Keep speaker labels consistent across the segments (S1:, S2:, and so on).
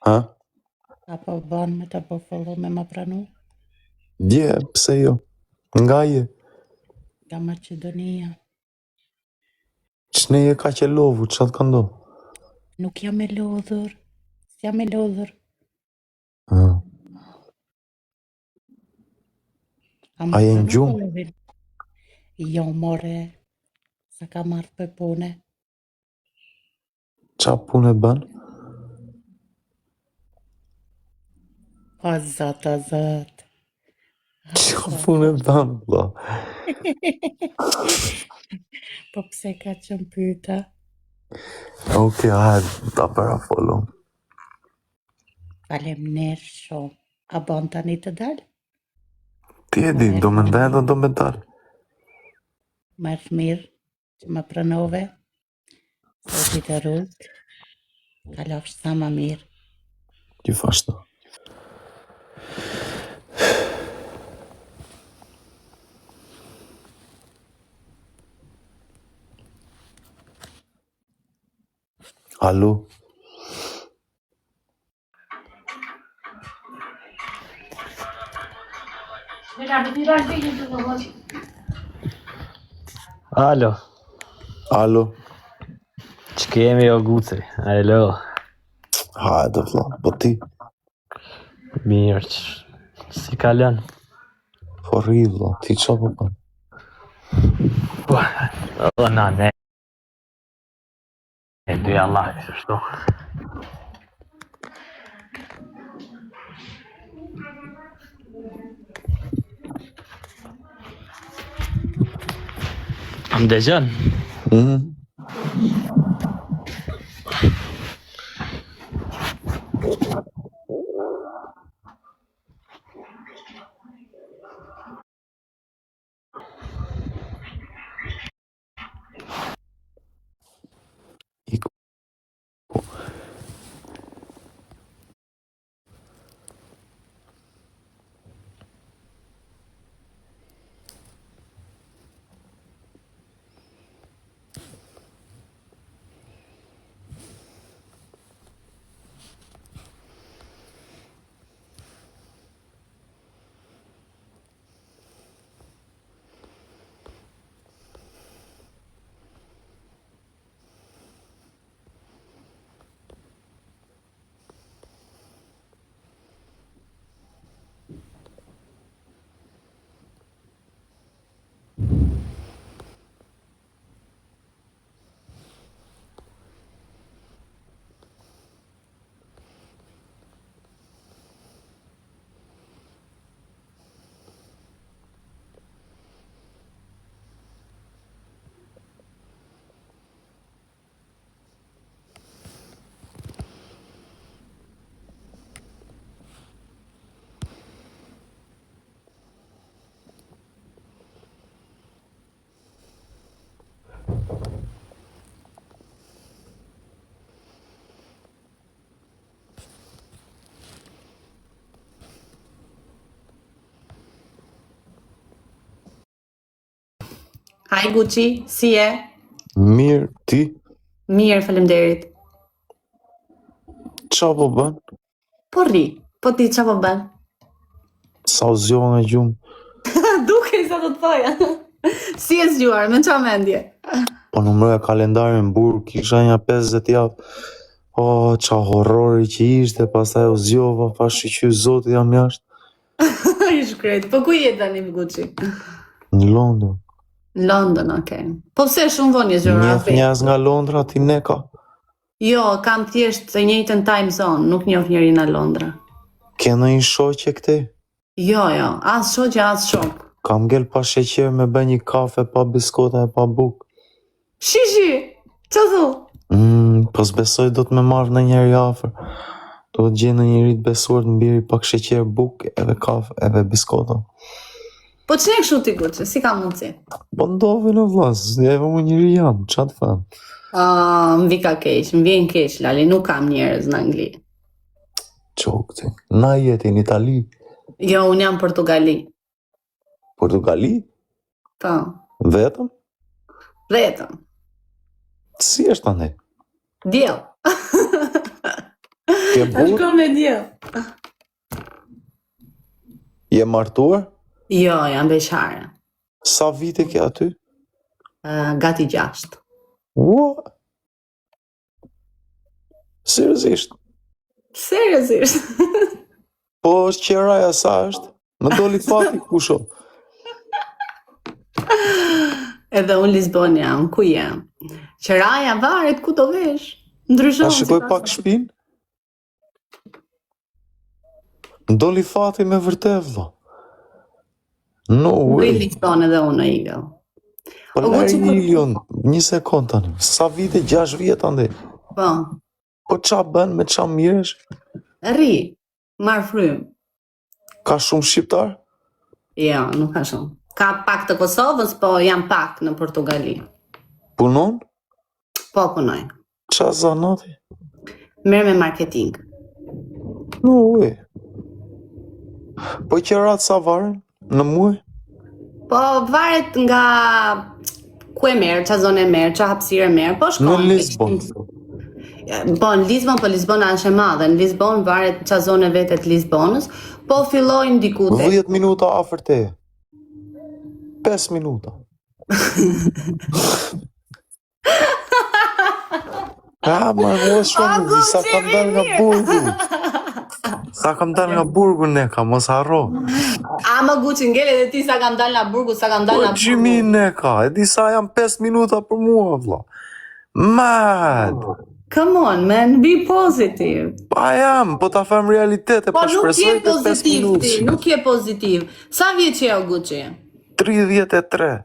S1: Ha?
S2: Apo ban me të po follow me më pranu?
S1: Dje, pse jo? Nga je?
S2: Nga Macedonia.
S1: Q'ne je ka që lovu, që të ka ndo?
S2: Nuk jam e lodhur. S'jam e lodhur.
S1: A je në gjumë?
S2: Followin? Jo, more. Sa ka marrë për pune.
S1: Qa punë e ban?
S2: O zot, o zot.
S1: Qa punë e ban, vlla?
S2: Po pse ka qënë pyta?
S1: Oke, hajde, ta para follow.
S2: Faleminderit shumë. A bon tani të dalë?
S1: Ti e di, do me ndaj do me dalë.
S2: Marrë mirë që më pranove. Sot i të rrugë. Kalofsh sa më mirë.
S1: Gjithashtu. Alo?
S3: Alo,
S1: Alo?
S3: që kemi o guci? Alo,
S1: Hajde, vlla, po ti?
S3: mirë që, si kalon?
S1: Po rri, vlla, ti qa po ban?
S3: Po, o na, ne. E dy Allah, kështu. Më dëgjon?
S4: Hi Gucci, si je?
S1: Mirë, ti?
S4: Mirë, faleminderit.
S1: Qa po ban?
S4: Po rri, po ti qa po bën?
S1: Sa u zgjova nga gjumë?
S4: Duke sa të thoja. Si e zgjuar, me qa mendje?
S1: Po numëroja kalendarin burg, kisha një 50 javë. O, qa horrori që ishte, pastaj u zgjova, pa shqyqy zoti jam jashtë.
S4: Ish krejt, po ku je tani Gucci?
S1: Në Londër.
S4: Në London, okej. Po pse shumë vonë je zgjuar?
S1: Njeh njerëz nga Londra, ti ne ka?
S4: Jo, kam thjesht të njëjtën time zone, nuk njoh njëri nga Londra.
S1: Ke ndonjë shoqe këtej?
S4: Jo, as shoqe, as shok.
S1: Kam ngel pa sheqer me bë një kafe, pa biskota e pa buk.
S4: Shishi, që thu?
S1: Po s'besoj do të me marrë në njeri afer. Do të gjenë në njeri të besuar të mbiri pak sheqer, buk, edhe kafe, edhe biskota.
S4: Po që ne kështu ti Gucci, si ka mundësi?
S1: Po ndove në vlas, edhe mu njëri jam, qa të them?
S4: Më vi ka keq, më vjen keq, Lali, nuk kam njerëz në Angli.
S1: Qokti, na jeti në Itali?
S4: Jo, unë jam Portugali.
S1: Portugali?
S4: Po.
S1: Vetëm?
S4: Vetëm.
S1: Si është tani?
S4: Djel.
S1: Ke
S4: Është
S1: burr?
S4: komedio.
S1: Je martuar?
S4: Jo, jam beqare.
S1: Sa vite ke aty?
S4: Gati 6.
S1: Ua? Seriozisht?
S4: Seriozisht.
S1: Po është qeraja sa është? Më doli fati kusho.
S4: Edhe unë Lisbon jam, ku jam? Qeraja varet ku do vesh. Ndryshon.
S1: Ta shikoj pak shtëpinë? Më doli fati me vërtet, vlla. No
S4: Në
S1: way.
S4: Lisbon edhe unë në Igëll.
S1: Po
S4: O,
S1: lari
S4: që po-
S1: 1 milion, 1 sekond tani. Sa vite? 6 vjet ande.
S4: Po,
S1: Po qa bën, me qa miresh?
S4: rri, marr frym.
S1: Ka shumë shqiptar?
S4: Jo, nuk ka shumë. Ka pak të Kosovës, po jam pak në Portugali.
S1: Punon?
S4: Po punoj.
S1: Qa zanati?
S4: Merr me marketing.
S1: No way. Po qerat sa varen? Në muaj?
S4: Po varet nga ku e merr, ç'a zonë e merr, ç'a hapësirë e merr. Po shkon.
S1: Në Lisbon.
S4: Po në Lisbon, po Lisbona është e madhe. Në Lisbon varet ç'a zonë vetë të Lisbonës, po fillojnë diku te
S1: 10 minuta afër teje. 5 minuta. Ma mos shumë, sa kam dal nga burgu. Sa kam dal nga burgu neka, mos harro.
S4: A më Gucci ngele dhe ti sa kam dalë nga burgu, sa kam dalë
S1: Po
S4: nga burgu.
S1: gjimi neka, e di sa jam 5 minuta për mua, vlla. Mad.
S4: Come on, man, be positive.
S1: Pa jam, po ta them realitete,
S4: Po
S1: pa
S4: nuk je
S1: shpresoj të 5
S4: pozitiv ti,
S1: minuta.
S4: nuk je pozitiv. Sa vjeç je o Gucci?
S1: 33.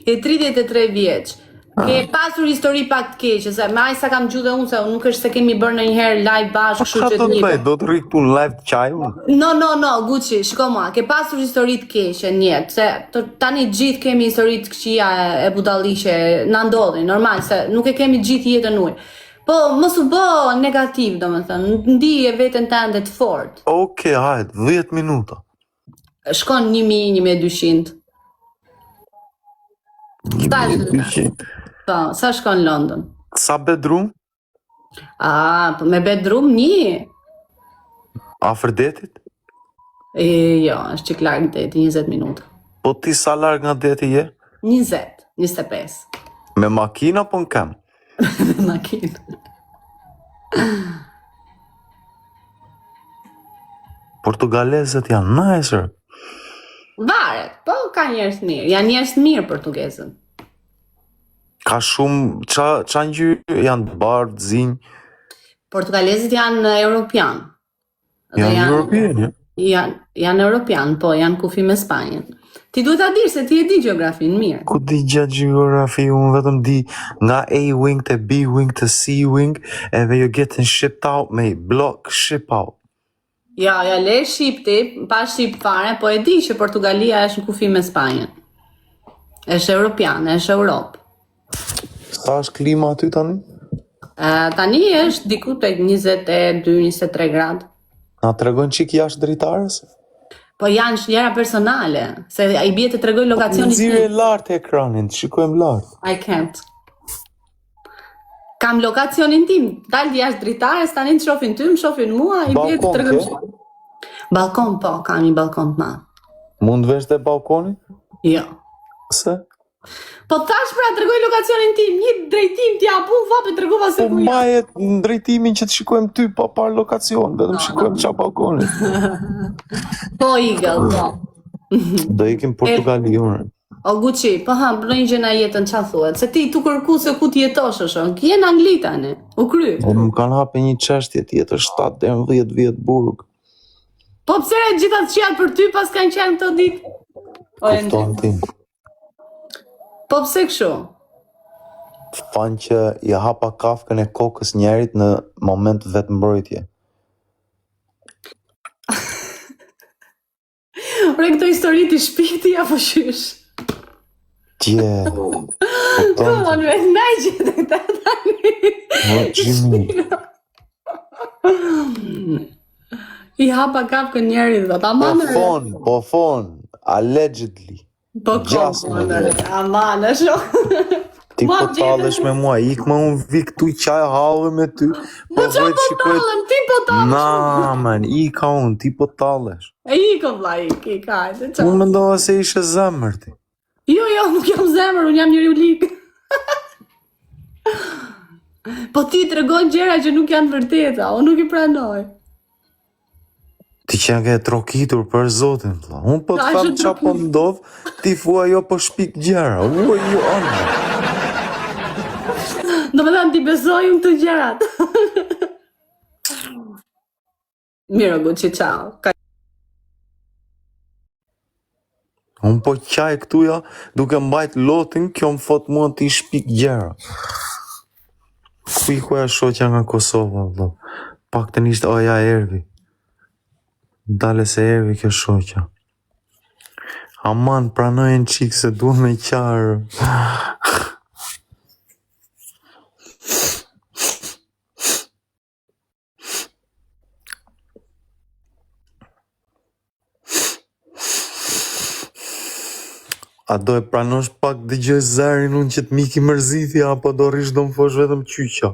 S4: Je 33 vjeç. Ke pasur histori pak të keqe, se me aq sa kam gjuhë dhe unë, se nuk është se kemi bërë ndonjëherë live bashkë, kështu
S1: Qa
S4: që
S1: do
S4: të
S1: të bëj,
S4: njëjtë.
S1: do të rri këtu në live të qajun?
S4: No, Gucci, shiko mua, ke pasur histori të keqe në jetë, se tani gjithë kemi histori të këqija e budalliqe, na ndodhin, normal, se nuk e kemi gjithë jetën uj. Po, mos u bë negativ, domethënë, ndije veten tënde të fortë.
S1: Oke, hajt, 10 minuta.
S4: Shkon 1000, 1200. Sa është? Po, sa shkon London?
S1: Sa bedroom?
S4: Po me bedroom 1.
S1: Afër detit?
S4: Jo, është çik larg deti, 20 minuta.
S1: Po ti sa larg nga deti je?
S4: 20, 25.
S1: Me makina po në kam?
S4: Me makinë.
S1: Portugalezët janë nicer.
S4: Varet, po ka njerëz të mirë. Janë njerëz të mirë portugezën.
S1: Ka shumë, qa ngjyrë janë të bardhë, zinj,
S4: Portugalezët janë europian. Dhe
S1: janë europian, ja?
S4: Janë europian, po janë kufi me Spanjën. Ti duhet ta dish se ti e di gjeografinë mirë.
S1: Ku di gjatë gjeografi, unë vetëm di nga A-wing të B-wing të C-wing, edhe you're getting shipped out, me block ship out.
S4: Ja, le shqipti, pa shqip fare, po e di që Portugalia është në kufi me Spanjën. Është europiane, është Europë.
S1: Sa është klima aty tani?
S4: Tani është diku tek 22-23 gradë.
S1: Na tregon qik jashtë dritares?
S4: Po janë shlera personale, se i bie të tregoj lokacionin
S1: Nxirje
S4: tim.
S1: lartë ekranin, të shikojmë lartë.
S4: I can't. Kam lokacionin tim, dalë jashtë dritares, tani të shohin ty, më shohin mua, i bie të
S1: Balkon
S4: tregoj.
S1: ke?
S4: Balkon, po, kam një balkon të madh.
S1: Mund vesh te balkoni?
S4: Jo.
S1: Se?
S4: Po thash pra tregoj lokacionin tim, një drejtim t'ja pu, vape tregova se
S1: Po
S4: ku jam.
S1: majet në drejtimin që të shikojmë ty pa par lokacion, vetëm shikojmë qa balkoni.
S4: Po Igëll, po.
S1: Do ikim Portugali unë.
S4: O Gucci, po ha, bëj një gjë na jetën ç'a thuhet, se ti tu kërku se ku ti jetosh është, je në Angli tani. U kry.
S1: Po më kanë hape një çështje tjetër 7 deri në 10 vjet burg.
S4: Po pse gjitha të qijat për ty pas kanë qenë këto ditë?
S1: Kupton ti.
S4: Po pse kështu?
S1: Fan që i hapa kafkën e kokës njerit në moment vetëmbrojtje.
S4: Ore këto histori të shpiti apo qysh?
S1: Tje. Kupton
S4: Po
S1: ti.
S4: në vetë ndaj që të këta tani.
S1: Mo Jimmy.
S4: I hapa kapkën njerit dhe ta
S1: Po
S4: manë.
S1: fon, allegedly.
S4: Po
S1: Gjasmë,
S4: aman, e shoh.
S1: Ti
S4: Ma
S1: po
S4: gjetën.
S1: tallesh me mua, ik më unë vi këtu i qaj halve me ty.
S4: Po qa
S1: vëj
S4: po
S1: shikoj-
S4: talëm, ti po talëm.
S1: Na, man, i ka unë, ti po tallesh.
S4: E iko vla, ik, hajde, qa.
S1: Unë mendova se ishe zemër ti.
S4: Jo, nuk jam zemër, unë jam njëri u likë. Po ti të regon gjera që nuk janë vërteta, unë nuk i pranoj.
S1: Ti që ke trokitur për zotin, vlla. Unë po të
S4: Ka
S1: them
S4: shumë
S1: qa po ndodh, ti thua jo po shpik gjera. Ua jo anë.
S4: Do me thënë ti besoj unë të gjerat. Miro, Gucci, ciao.
S1: Unë po qaj këtu ja, duke mbajt lotin, kjo më thot mua ti shpik gjera. Ku i kuja shoqja nga Kosova, vlla. Pak të nisht oja ervi. Dale se ervi kjo shoqja. Aman, pranojnë qikë se duhe me qarë. A do e pranosh pak dëgjoj zërin unë që të miki mërziti, apo do rish do më fosh vetëm qyqa?